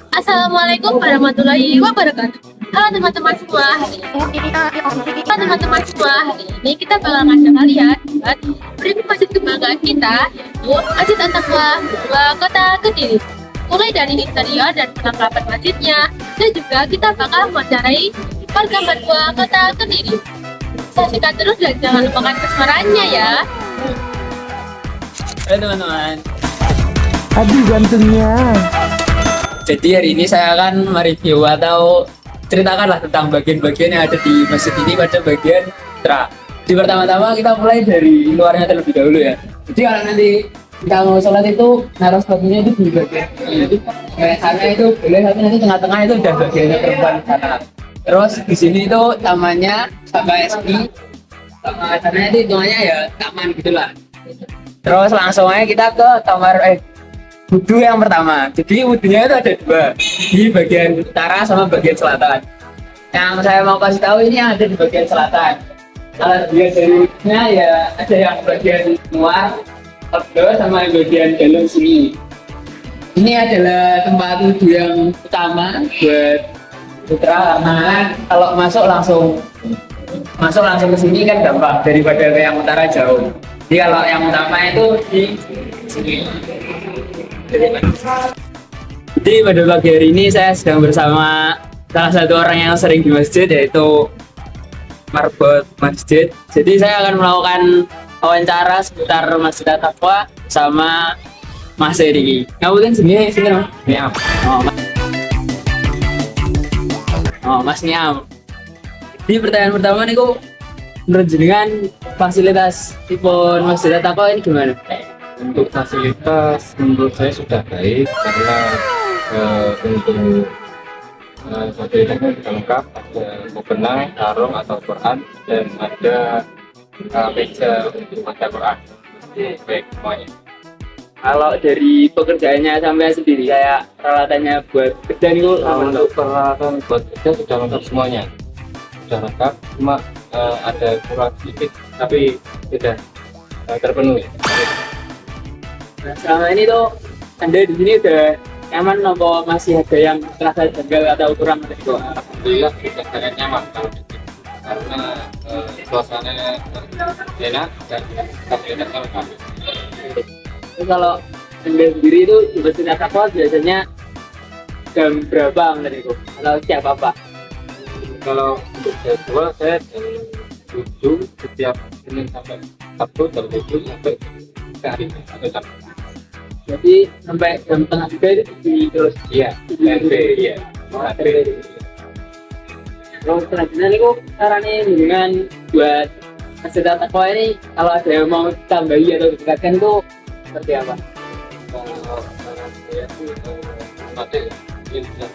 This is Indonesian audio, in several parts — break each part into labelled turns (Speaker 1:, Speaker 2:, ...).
Speaker 1: Assalamualaikum warahmatullahi wabarakatuh. Halo teman-teman semua, hari ini kita bakal ngajak kalian buat review masjid kebanggaan kita, yaitu Masjid At-Taqwa Dua Kota Kediri. Mulai dari interior dan perlengkapan masjidnya, dan juga kita bakal mewawancarai warga Dua Kota Kediri. Saksikan terus dan jangan lupakan kesuaraannya ya.
Speaker 2: Halo teman-teman,
Speaker 3: Aduh gantengnya.
Speaker 2: jadi hari ini saya akan mereview atau ceritakanlah tentang bagian-bagian yang ada di masjid ini pada bagian putra. Di pertama-tama kita mulai dari luarnya terlebih dahulu ya. Jadi kalau nanti kita mau sholat itu naruh sepatunya itu di bagian ini. Jadi kayak sana itu boleh, tapi nanti tengah-tengah itu udah bagiannya perempuan sana. Terus di sini itu tamannya KSI, sama sana itu hitungannya ya taman gitulah. Terus langsung aja kita ke kamar wudhu yang pertama. Jadi wudhunya itu ada dua, di bagian utara sama bagian selatan. Yang saya mau kasih tahu ini yang ada di bagian selatan. Kalau dia dari wudhunya ya ada yang bagian luar, outdoor, sama yang bagian dalam sini. Ini adalah tempat wudhu yang utama buat putra, karena kalau masuk langsung ke sini kan gampang daripada ke yang utara jauh. Jadi kalau yang utama itu di sini. Jadi pada pagi hari ini saya sedang bersama salah satu orang yang sering di masjid, yaitu marbot masjid. Jadi saya akan melakukan wawancara seputar Masjid At-Taqwa sama Mas Eri. Ngapain sini Mas? Niam. Mas Niam. Jadi pertanyaan pertama nih kok, menurut jenengan fasilitas tipe Masjid At-Taqwa ini gimana?
Speaker 4: Untuk fasilitas menurut saya sudah baik karena untuk fasilitasnya sudah lengkap, ada mukena, sarung atau Quran, dan ada meja untuk baca Quran. Jadi baik semuanya.
Speaker 2: Kalau dari pekerjaannya sampai sendiri kayak peralatannya buat kerja itu
Speaker 4: Untuk peralatan buat kerja sudah lengkap semuanya, sudah lengkap, cuma ada kurang sedikit tapi sudah terpenuhi.
Speaker 2: Nah, selama ini tuh Anda di sini udah nyaman apa masih ada yang terasa janggal atau kurang gitu?
Speaker 4: Alhamdulillah sudah sangat nyaman kalau di sini karena suasananya enak dan fasilitasnya lengkap.
Speaker 2: Terus kalau Anda sendiri itu di Masjid At-Taqwa biasanya jam berapa menurut itu? Atau siap apa?
Speaker 4: Kalau untuk jadwal saya jam 7 setiap Senin sampai Sabtu jam 7 sampai sehari atau jam.
Speaker 2: Jadi sampai jam tengah juga itu di terus.
Speaker 4: Iya, iya.
Speaker 2: Terus selanjutnya nih kok caranya dengan buat Masjid At-Taqwa ini kalau ada yang mau tambahi atau ditingkatkan itu seperti apa?
Speaker 4: Kalau saya sih mati ini sudah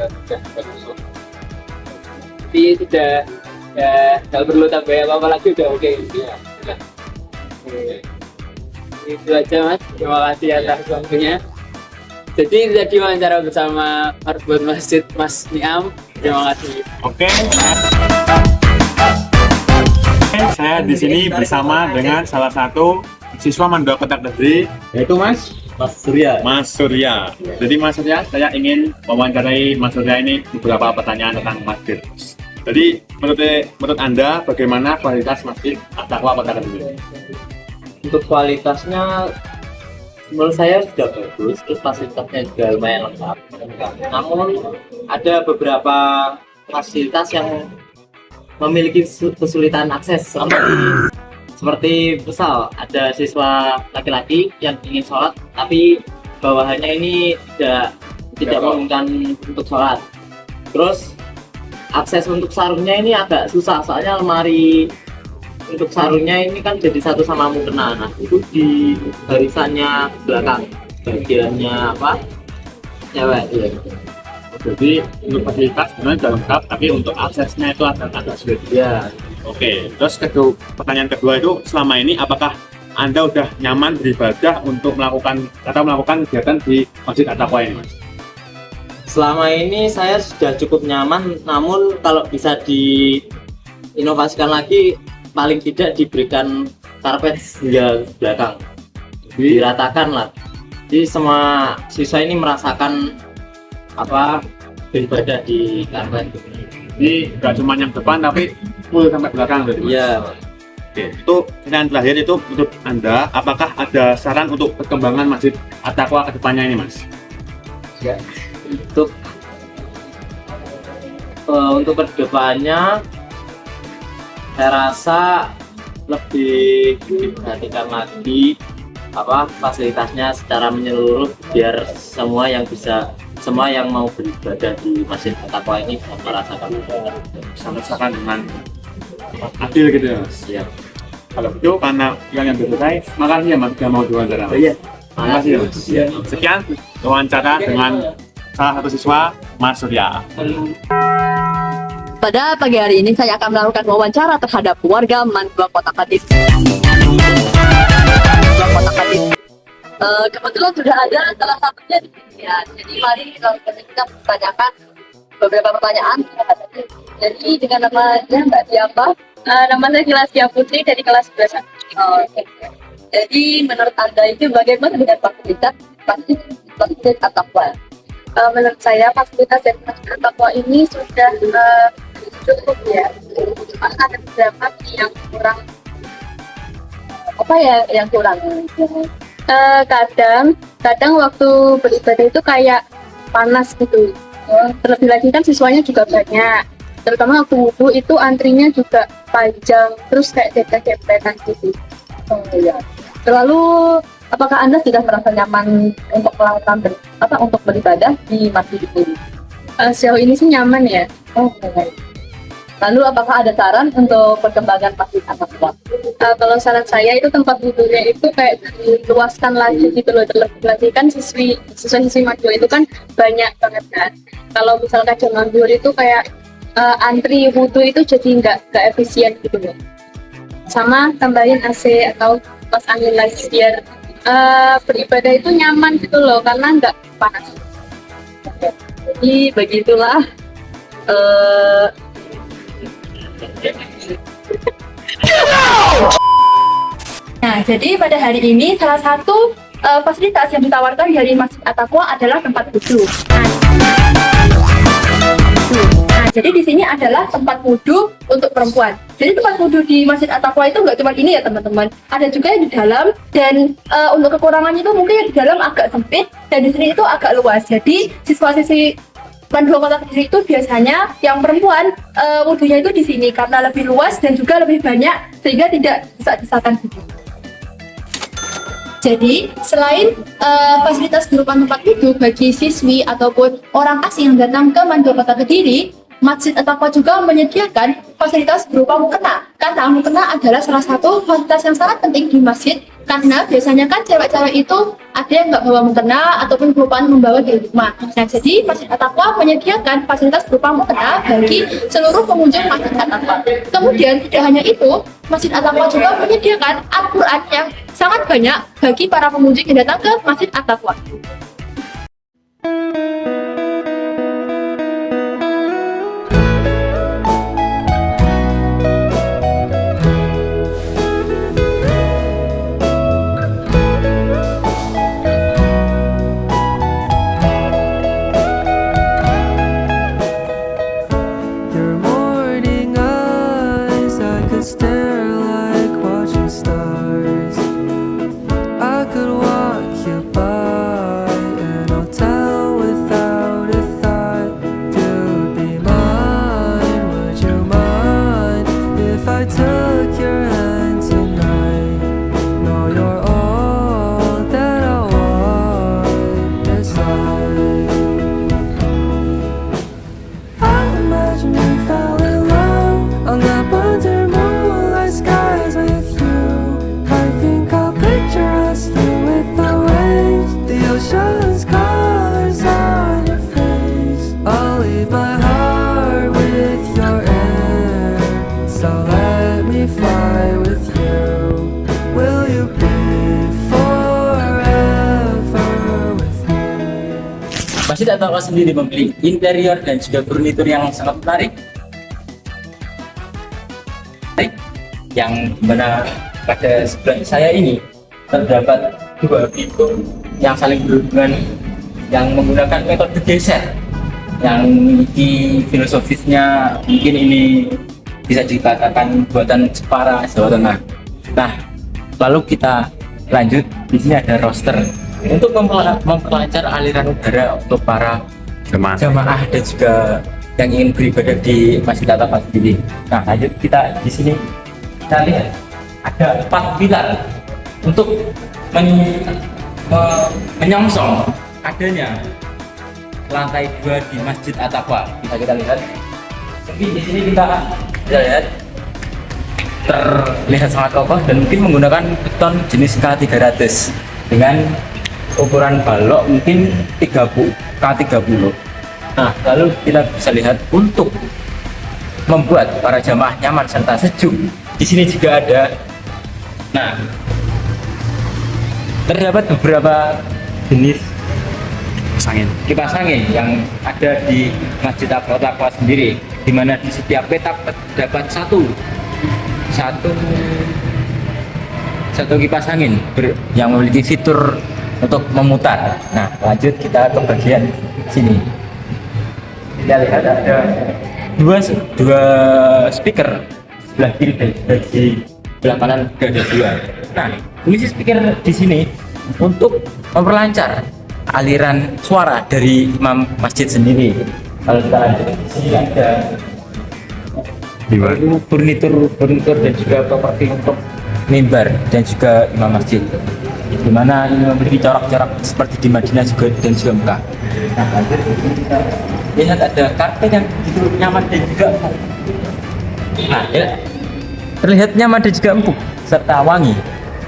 Speaker 4: sudah bagus.
Speaker 2: Jadi sudah ya nggak perlu tambah apa-apa lagi, udah oke.
Speaker 4: Iya, sudah.
Speaker 2: Itu aja Mas, terima kasih atas waktunya. Jadi tadi wawancara bersama marbot masjid Mas Niam, terima kasih.
Speaker 5: Oke, saya di sini bersama dengan salah satu siswa Mandua Kota Kediri, yaitu Mas Surya. Mas Surya. Jadi Mas Surya, saya ingin mewawancarai Mas Surya ini beberapa pertanyaan tentang masjid. Jadi menurut Anda bagaimana kualitas Masjid At-Taqwa Kota Kediri?
Speaker 6: Untuk kualitasnya menurut saya sudah bagus, terus fasilitasnya juga lumayan lengkap. Namun ada beberapa fasilitas yang memiliki kesulitan akses, seperti misal ada siswa laki-laki yang ingin sholat tapi bawahannya ini tidak memungkinkan untuk sholat. Terus akses untuk sarungnya ini agak susah, soalnya lemari untuk sarungnya ini kan jadi satu sama mukena. Nah itu di barisannya belakang bagiannya apa cewek ya.
Speaker 5: Jadi untuk fasilitas sebenarnya sudah lengkap, tapi untuk aksesnya itu agak sulit.
Speaker 6: Ya,
Speaker 5: Oke, terus pertanyaan kedua itu, selama ini apakah Anda udah nyaman beribadah untuk melakukan kegiatan di Masjid At-Taqwa ini, Mas?
Speaker 6: selama ini saya sudah cukup nyaman, namun kalau bisa diinovasikan lagi, paling tidak diberikan karpet hingga belakang, diratakan lah. Jadi semua siswa ini merasakan apa beribadah di Karmen.
Speaker 5: Ini nggak cuma yang depan tapi full sampai belakang berarti, Mas?
Speaker 6: Iya.
Speaker 5: Oke, itu pertanyaan terakhir itu menurut Anda, apakah ada saran untuk perkembangan Masjid At-Taqwa ke depannya ini, Mas?
Speaker 6: Untuk kedepannya saya rasa lebih diperhatikan lagi apa fasilitasnya secara menyeluruh biar semua yang mau beribadah di Masjid At-Taqwa ini bisa merasakan
Speaker 5: Sama-sama dengan adil gitu ya, Mas?
Speaker 6: ya.
Speaker 5: Kalau itu karena yang selesai, makasih ya Mas sudah mau diwawancara.
Speaker 6: Iya.
Speaker 5: Terima kasih ya, Mas. Sekian wawancara dengan salah satu siswa, Mas Surya.
Speaker 7: Pada pagi hari ini saya akan melakukan wawancara terhadap warga Mandua Kota Kadif. Kebetulan sudah ada salah satunya di sini ya. Jadi mari kita tanyakan beberapa pertanyaan. Jadi dengan namanya Mbak siapa?
Speaker 1: Nama saya Gilastia Putri dari kelas 21.
Speaker 7: Oke. Jadi menurut Anda itu bagaimana dengan fasilitas At-Taqwa?
Speaker 1: Menurut saya fasilitas dari Masjid At-Taqwa ini sudah cukup ya. Cuma ada beberapa yang kurang.
Speaker 7: Apa ya yang kurang?
Speaker 1: Kadang waktu beribadah itu kayak panas gitu. Terlebih lagi kan siswanya juga banyak. Terutama waktu wudhu itu antrinya juga panjang, terus kayak dempet-dempetan gitu.
Speaker 7: Oh iya. Lalu apakah Anda sudah merasa nyaman untuk melakukan untuk beribadah di masjid ini?
Speaker 1: Sejauh ini sih nyaman ya.
Speaker 7: Oh, baik. Lalu apakah ada saran untuk perkembangan Masjid At-Taqwa?
Speaker 1: Kalau saran saya itu tempat wudhunya itu kayak diluaskan lagi gitu loh. Terlebih lagi kan siswa-siswi Madura itu kan banyak banget kan. Kalau misalkan jam zuhur itu kayak antri wudhu itu jadi nggak efisien gitu loh. Sama tambahin AC atau kipas angin lagi biar beribadah itu nyaman gitu loh karena nggak panas.
Speaker 7: Jadi begitulah Nah, jadi pada hari ini salah satu fasilitas yang ditawarkan dari Masjid At-Taqwa adalah tempat wudhu. Nah, jadi di sini adalah tempat wudhu untuk perempuan. Jadi tempat wudhu di Masjid At-Taqwa itu nggak cuma ini ya teman-teman. Ada juga yang di dalam dan untuk kekurangannya itu mungkin yang di dalam agak sempit dan di sini itu agak luas. Jadi siswa-siswi Mandua Kota Kediri itu biasanya yang perempuan wudhunya itu di sini karena lebih luas dan juga lebih banyak sehingga tidak desak-desakan gitu. Jadi selain fasilitas berupa tempat wudhu bagi siswi ataupun orang asing yang datang ke Mandua Kota Kediri, Masjid At-Taqwa juga menyediakan fasilitas berupa mukena. Karena mukena adalah salah satu fasilitas yang sangat penting di masjid karena biasanya kan cewek-cewek itu ada yang nggak bawa mukena ataupun kelupaan membawa di rumah. Nah, jadi Masjid At-Taqwa menyediakan fasilitas berupa mukena bagi seluruh pengunjung Masjid At-Taqwa. Kemudian tidak hanya itu, Masjid At-Taqwa juga menyediakan Al-Quran yang sangat banyak bagi para pengunjung yang datang ke Masjid At-Taqwa.
Speaker 2: Masjid At-Taqwa sendiri memiliki interior dan juga furnitur yang sangat menarik. Yang mana pada sebelah saya ini terdapat dua pintu yang saling berhubungan, yang menggunakan metode geser, yang memiliki filosofisnya mungkin ini bisa dikatakan buatan Jepara Jawa Tengah. Nah, lalu kita lanjut, di sini ada roster untuk memperlancar aliran udara untuk para jamaah dan juga yang ingin beribadah di Masjid At-Taqwa sendiri. Nah, lanjut kita di sini kita lihat ada 4 pilar untuk menyongsong adanya lantai 2 di Masjid At-Taqwa. Kita lihat. Tapi di sini kita lihat terlihat sangat kokoh dan mungkin menggunakan beton jenis K300 dengan ukuran balok mungkin 30 K30. Nah, lalu kita bisa lihat untuk membuat para jamaah nyaman serta sejuk. Di sini juga ada, nah, terdapat beberapa jenis kipas angin yang ada di Masjid At-Taqwa sendiri, di mana di setiap petak terdapat satu kipas angin yang memiliki fitur untuk memutar. Nah, lanjut kita ke bagian sini. Kita lihat ada dua speaker sebelah kiri dan sebelah kanan juga ada 2. Nah, fungsi speaker di sini untuk memperlancar aliran suara dari imam masjid sendiri. Kalau kita lanjut di sini ada furnitur dan juga properti untuk mimbar dan juga imam masjid, di mana ini memiliki corak-corak seperti di Madinah juga dan juga Mekah. Nah, lanjut kita lihat ada karpet yang begitu nyaman dan juga empuk. Nah, ya, terlihat nyaman dan juga empuk serta wangi.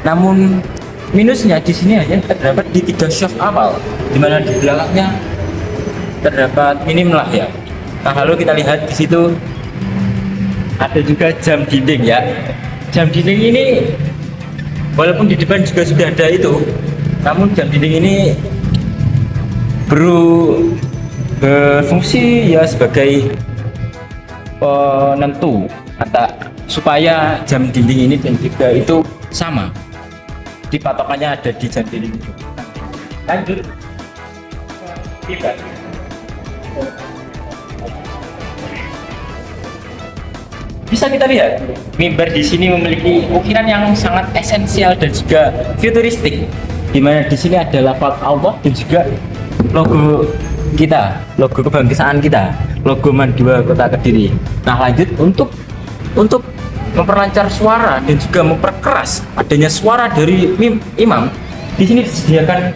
Speaker 2: Namun minusnya di sini hanya terdapat di 3 shelf awal, di mana di belakangnya terdapat minim lah ya. Nah, lalu kita lihat di situ ada juga jam dinding ya. Jam dinding ini walaupun di depan juga sudah ada itu, namun jam dinding ini berfungsi ya sebagai penentu supaya jam dinding ini dan juga itu sama. Di patokannya ada di jam dinding itu. Lanjut. Kita bisa kita lihat mimbar di sini memiliki ukiran yang sangat esensial dan juga futuristik, di mana di sini ada lafaz Allah dan juga logo kita, logo kebangsaan kita, logo Mandua Kota Kediri. Nah, lanjut untuk memperlancar suara dan juga memperkeras adanya suara dari imam, di sini disediakan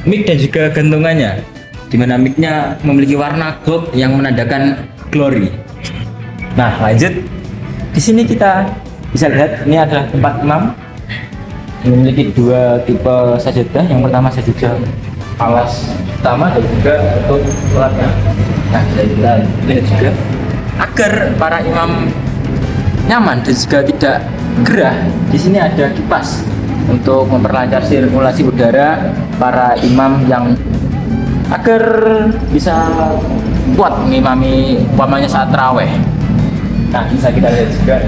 Speaker 2: mic dan juga gantungannya, di mana mic-nya memiliki warna gold yang menandakan glory. Nah, lanjut di sini kita bisa lihat ini adalah tempat imam memiliki 2 tipe sajadah. Yang pertama sajadah alas utama dan juga untuk sholatnya. Nah, kita lihat juga agar para imam nyaman dan juga tidak gerah, di sini ada kipas untuk memperlancar sirkulasi udara para imam yang agar bisa kuat mengimami umpamanya saat tarawih. Nah, bisa kita lihat juga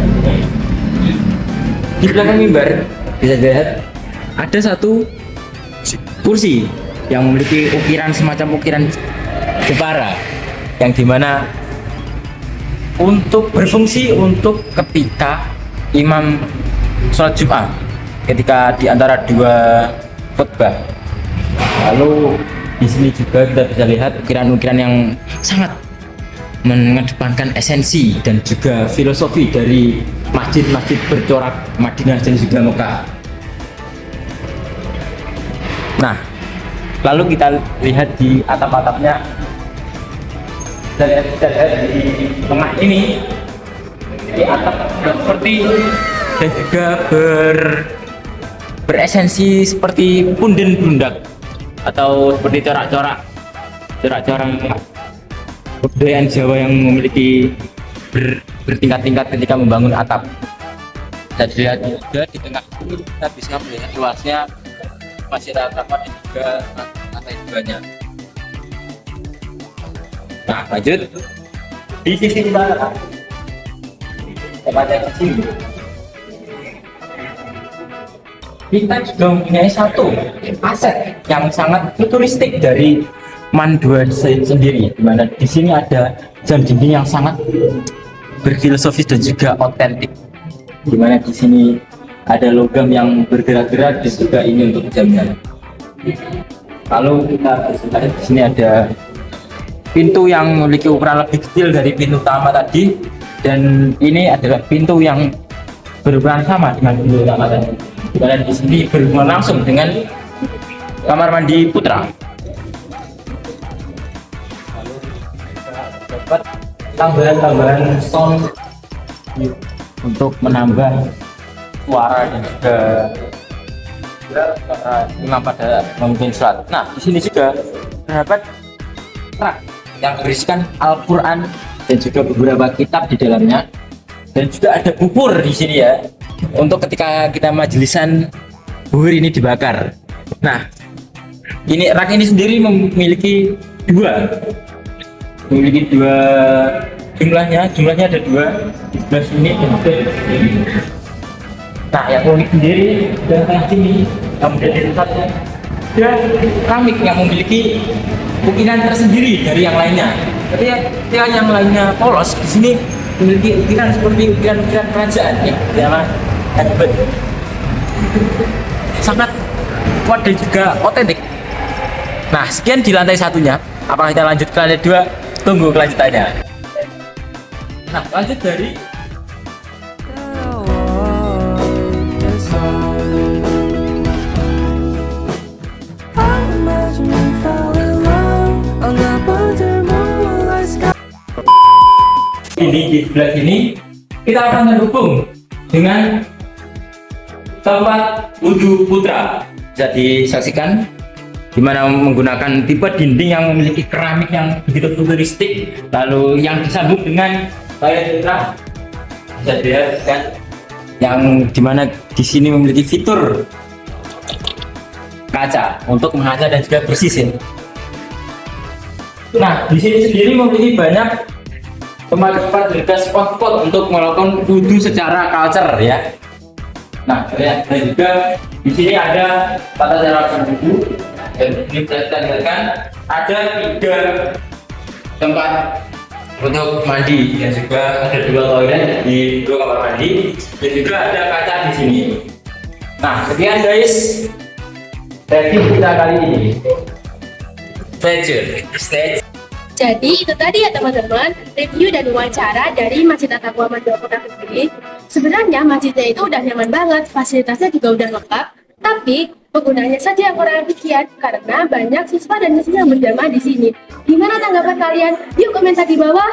Speaker 2: di belakang mimbar bisa dilihat ada satu kursi yang memiliki ukiran semacam ukiran Jepara, yang dimana untuk berfungsi untuk ketika imam sholat Jumat ketika di antara 2 khutbah. Lalu di sini juga kita bisa lihat ukiran-ukiran yang sangat mengedepankan esensi dan juga filosofi dari masjid-masjid bercorak Madinah dan juga Mekah. Nah, lalu kita lihat di atap-atapnya, kita lihat di tengah ini, di atap seperti dan juga beresensi seperti punden bundak atau seperti corak-corak kebudayaan Jawa yang memiliki bertingkat-tingkat ketika membangun atap. Dan dilihat juga di tengah ini kita bisa melihat luasnya Masjid At-Taqwa dan juga lantai 2-nya. Nah, lanjut di sisi barat tempatnya di sini.
Speaker 8: kita juga mempunyai satu aset yang sangat futuristik dari MAN 2 sendiri, di mana di sini ada jam dinding yang sangat berfilosofis dan juga otentik, di mana di sini ada logam yang bergerak-gerak dan juga ini untuk jamnya. Lalu kita bisa lihat di sini ada pintu yang memiliki ukuran lebih kecil dari pintu utama tadi, dan ini adalah pintu yang berukuran sama dengan pintu utama tadi. Dan di sini berhubungan langsung dengan kamar mandi putra. Lalu kita dapat tambahan-tambahan sound untuk menambah suara dan juga imam pada memimpin sholat. Nah, di sini juga terdapat rak yang berisikan Al-Quran dan juga beberapa kitab di dalamnya, dan juga ada bubur di sini ya, untuk ketika kita majelisan bubur ini dibakar. Nah, ini rak ini sendiri memiliki dua jumlahnya ada dua di sebelah sini dan juga di sini. Nah, yang unik sendiri di tengah sini yang menjadi satu ada keramik yang memiliki ukiran tersendiri dari yang lainnya. Ketika yang lainnya polos, di sini memiliki ukiran seperti ukiran-ukiran kerajaan ya, yang hebat, sangat kuat dan juga otentik. Nah, sekian di lantai satunya. Apakah kita lanjut ke lantai 2? Tunggu kelanjutannya. Nah, lanjut dari ini, di sebelah sini kita akan terhubung dengan tempat wudhu putra. Bisa disaksikan, di mana menggunakan tipe dinding yang memiliki keramik yang begitu futuristik, lalu yang disambung dengan toilet putra. Bisa dilihat kan, yang dimana di sini memiliki fitur kaca untuk mengaca dan juga bersihin. Nah, di sini sendiri memiliki banyak tempat-tempat juga spot-spot untuk melakukan wudhu secara culture ya. Nah, dan juga di sini ada tata cara berwudhu, dan ini kita lihatkan ada 3 tempat untuk mandi, dan juga ada 2 toilet di 2 kamar mandi, dan juga ada kaca di sini. Nah, sekian guys review kita kali ini. Pleasure.
Speaker 1: Jadi itu tadi ya teman-teman, review dan wawancara dari Masjid At-Taqwa Mandala Kota Kediri. Sebenarnya masjidnya itu udah nyaman banget, fasilitasnya juga udah lengkap, tapi penggunaannya saja yang kurang efisien karena banyak siswa dan siswi yang berjamaah di sini. Gimana tanggapan kalian? Yuk komentar di bawah.